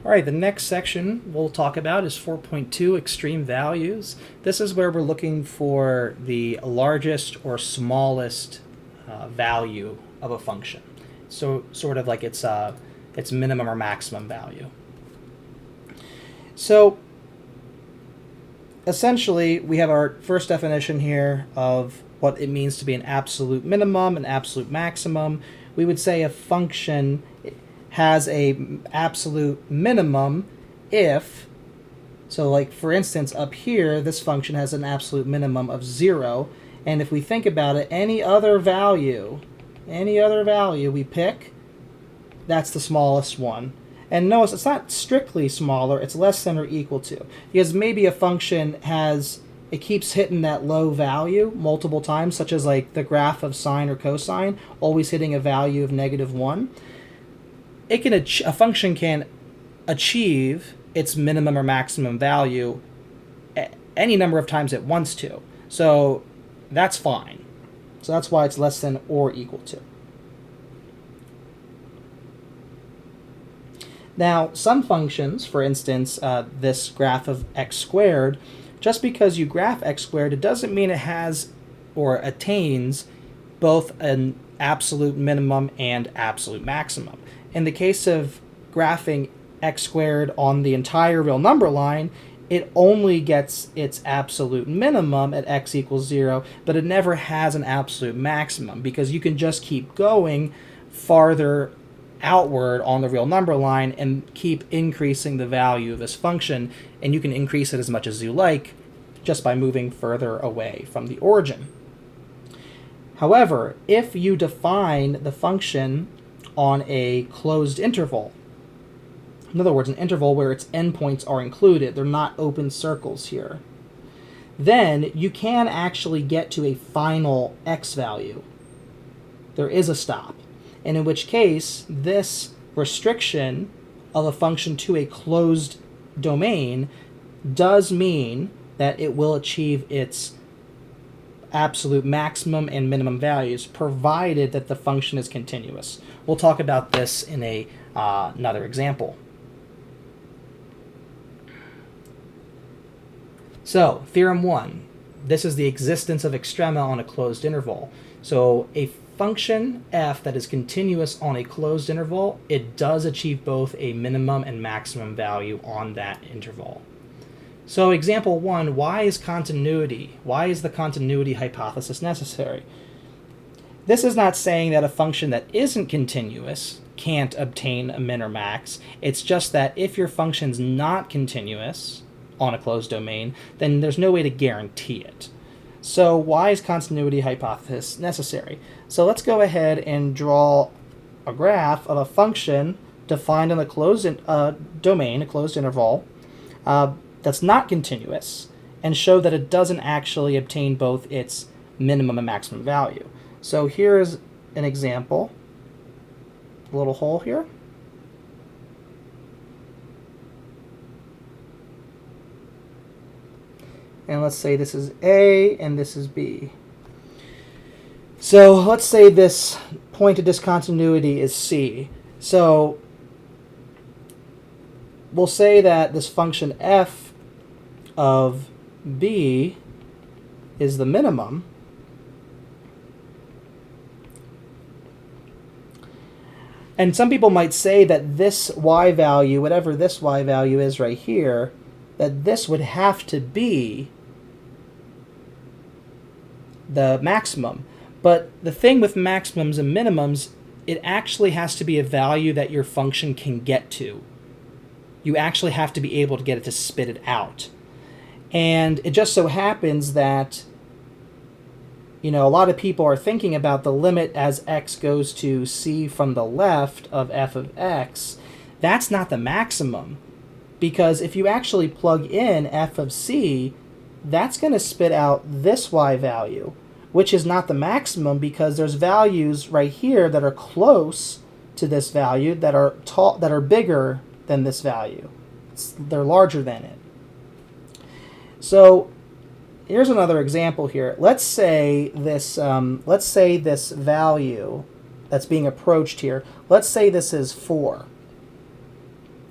All right, the next section we'll talk about is 4.2, extreme values. This is where we're looking for the largest or smallest value of a function. So sort of like its minimum or maximum value. So essentially, we have our first definition here of what it means to be an absolute minimum, an absolute maximum. We would say a function has a absolute minimum if, so like for instance up here, this function has an absolute minimum of 0, and if we think about it, any other value we pick, that's the smallest one. And notice it's not strictly smaller, it's less than or equal to. Because maybe a function it keeps hitting that low value multiple times, such as like the graph of sine or cosine, always hitting a value of -1. A function can achieve its minimum or maximum value any number of times it wants to. So that's fine. So that's why it's less than or equal to. Now, some functions, for instance, this graph of x squared, just because you graph x squared, it doesn't mean it has or attains both an absolute minimum and absolute maximum. In the case of graphing x squared on the entire real number line, it only gets its absolute minimum at x equals 0, but it never has an absolute maximum because you can just keep going farther outward on the real number line and keep increasing the value of this function, and you can increase it as much as you like just by moving further away from the origin. However, if you define the function on a closed interval, in other words, an interval where its endpoints are included, they're not open circles here, then you can actually get to a final x value. There is a stop. And in which case, this restriction of a function to a closed domain does mean that it will achieve its absolute maximum and minimum values, provided that the function is continuous. We'll talk about this in another example. So, theorem 1. This is the existence of extrema on a closed interval. So, a function f that is continuous on a closed interval, it does achieve both a minimum and maximum value on that interval. So example 1, why is the continuity hypothesis necessary? This is not saying that a function that isn't continuous can't obtain a min or max. It's just that if your function's not continuous on a closed domain, then there's no way to guarantee it. So why is continuity hypothesis necessary? So let's go ahead and draw a graph of a function defined in a closed domain, a closed interval, that's not continuous, and show that it doesn't actually obtain both its minimum and maximum value. So here's an example, a little hole here. And let's say this is A and this is B. So let's say this point of discontinuity is C. So we'll say that this function f of B is the minimum. And some people might say that this y value, whatever this y value is right here, that this would have to be the maximum. But the thing with maximums and minimums, it actually has to be a value that your function can get to. You actually have to be able to get it to spit it out. And it just so happens that, a lot of people are thinking about the limit as x goes to c from the left of f of x. That's not the maximum. Because if you actually plug in f of c, that's going to spit out this y value, which is not the maximum because there's values right here that are close to this value that are bigger than this value. They're larger than it. So here's another example here. Let's say this value that's being approached here, let's say this is 4.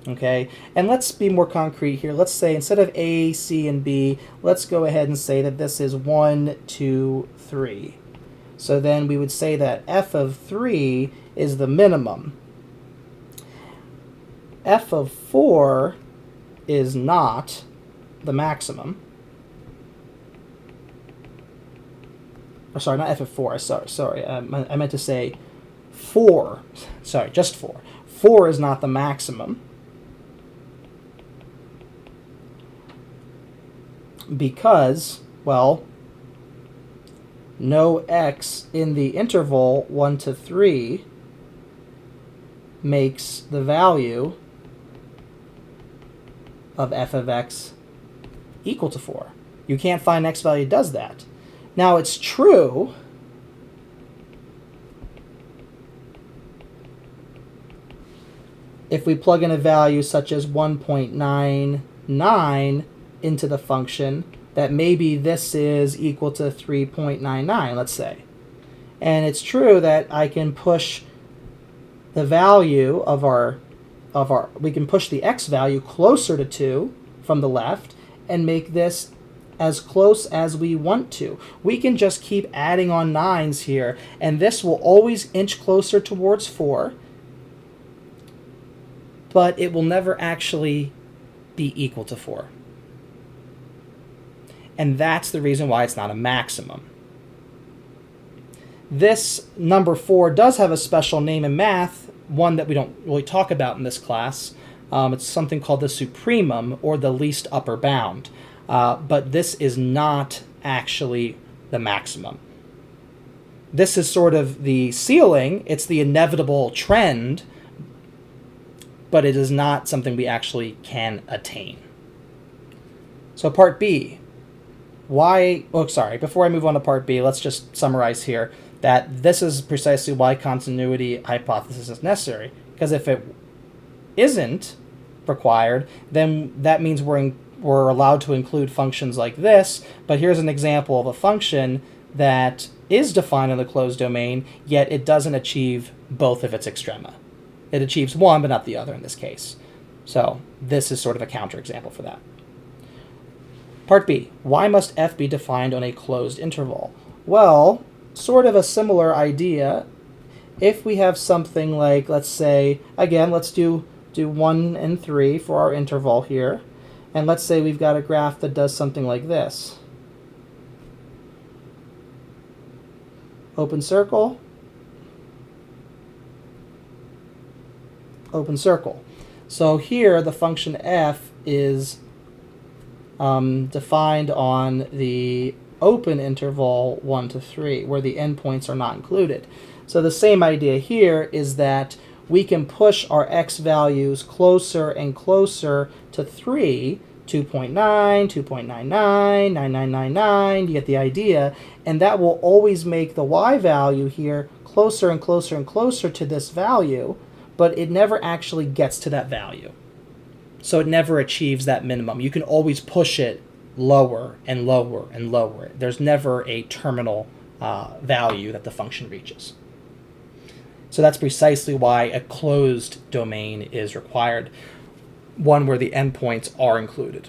Okay, and let's be more concrete here. Let's say instead of A, C, and B, let's go ahead and say that this is 1, 2, 3. So then we would say that f of 3 is the minimum. F of 4 is not the maximum. Or sorry, not f of 4. Sorry. I meant to say 4. Sorry, just 4. 4 is not the maximum. Because, well, no x in the interval 1 to 3 makes the value of f of x equal to 4. You can't find x value does that. Now it's true if we plug in a value such as 1.99 into the function, that maybe this is equal to 3.99, let's say. And it's true that I can push the value of we can push the x value closer to 2 from the left and make this as close as we want to. We can just keep adding on 9s here, and this will always inch closer towards 4, but it will never actually be equal to 4. And that's the reason why it's not a maximum. This number 4 does have a special name in math, one that we don't really talk about in this class. It's something called the supremum, or the least upper bound. But this is not actually the maximum. This is sort of the ceiling. It's the inevitable trend, but it is not something we actually can attain. So part B. Before I move on to part B, let's just summarize here that this is precisely why continuity hypothesis is necessary. Because if it isn't required, then that means we're allowed to include functions like this. But here's an example of a function that is defined in the closed domain, yet it doesn't achieve both of its extrema. It achieves one, but not the other in this case. So this is sort of a counterexample for that. Part B, why must f be defined on a closed interval? Well, sort of a similar idea. If we have something like, let's say, again, let's do 1 and 3 for our interval here. And let's say we've got a graph that does something like this. Open circle. Open circle. So here the function f is defined on the open interval 1 to 3, where the endpoints are not included. So the same idea here is that we can push our x values closer and closer to 3, 2.9, 2.99, 9999, you get the idea, and that will always make the y value here closer and closer and closer to this value, but it never actually gets to that value. So it never achieves that minimum. You can always push it lower and lower and lower. There's never a terminal value that the function reaches. So that's precisely why a closed domain is required, one where the endpoints are included.